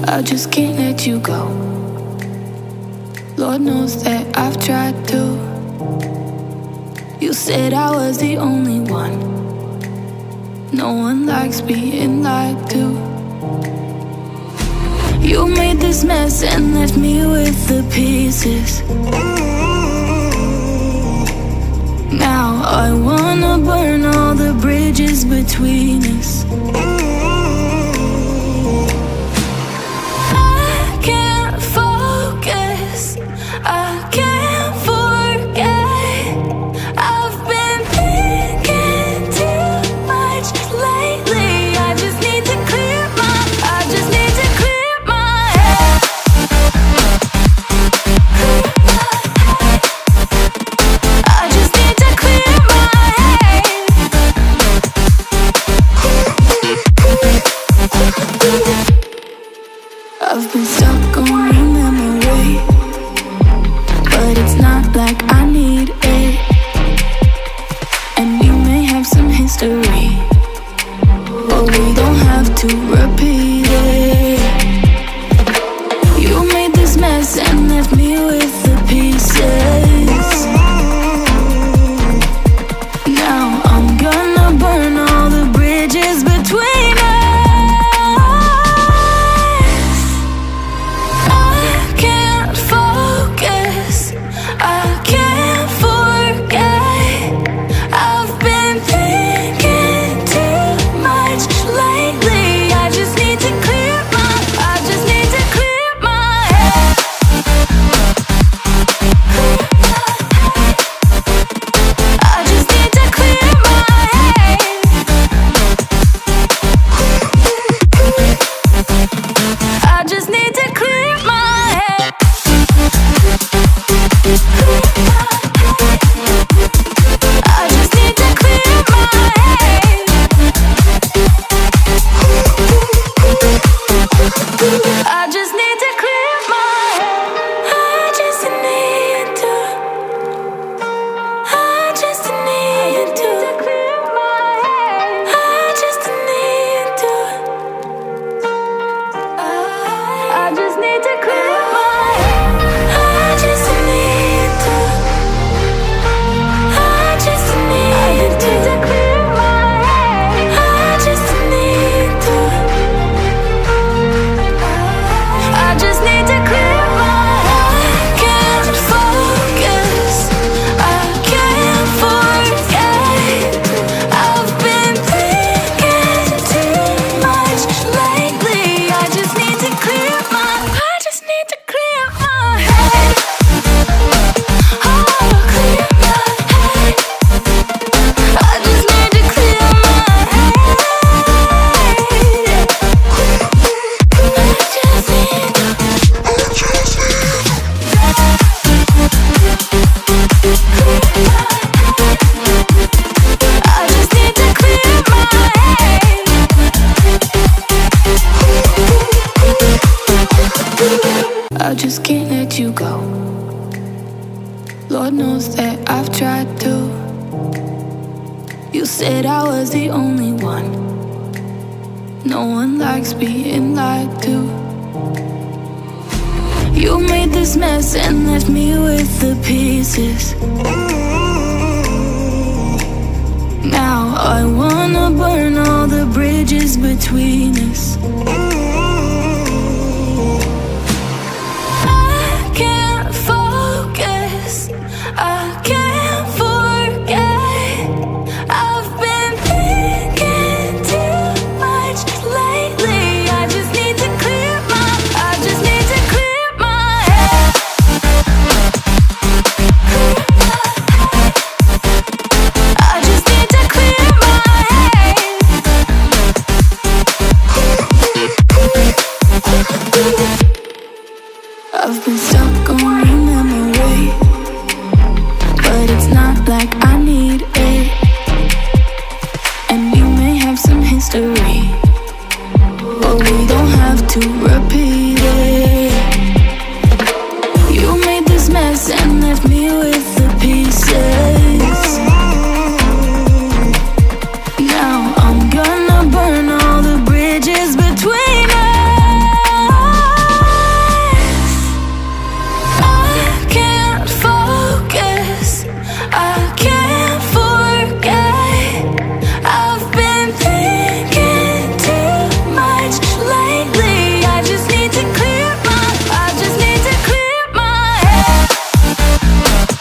I just can't let you go. Lord knows that I've tried to. You said I was the only one. No one likes being lied to. You made this mess and left me with the pieces. Now I wanna burn all the bridges between us. I can't focus, I can't forget. I've been thinking too much lately. I just need to clear my head. I just need to clear my head. I've been stuck on your memory, but it's not like I need it. And we may have some history, but we don't have to repeat it. You made this mess and left me with the pieces. Now I'm gonna burn all the bridges between us. I can't focus, I can't forget. I've been thinking too much lately. I just need to clear my head. I just need to clear my head. I just need to clear my head. I just need to clear my head. I just need to clear my head. I just need to. I just need to clear my head. I just need to. I just need to clear my head. I just need to. I just need to clear my head. I just need to. I just need to clear my head. I can't focus, I can't forget. I've been thinking too much lately. I just need to clear my head. Oh, clear my head. I just need to clear my head. I just need to clear my head. I just can't let you go. Lord knows that I've tried to. You said I was the only one. No one likes being lied to. You made this mess and left me with the pieces. Now I wanna burn all the bridges between us. I can't focus, I can't forget. I've been thinking too much lately. I just need to clear my head. I just need to clear my head. I've been stuck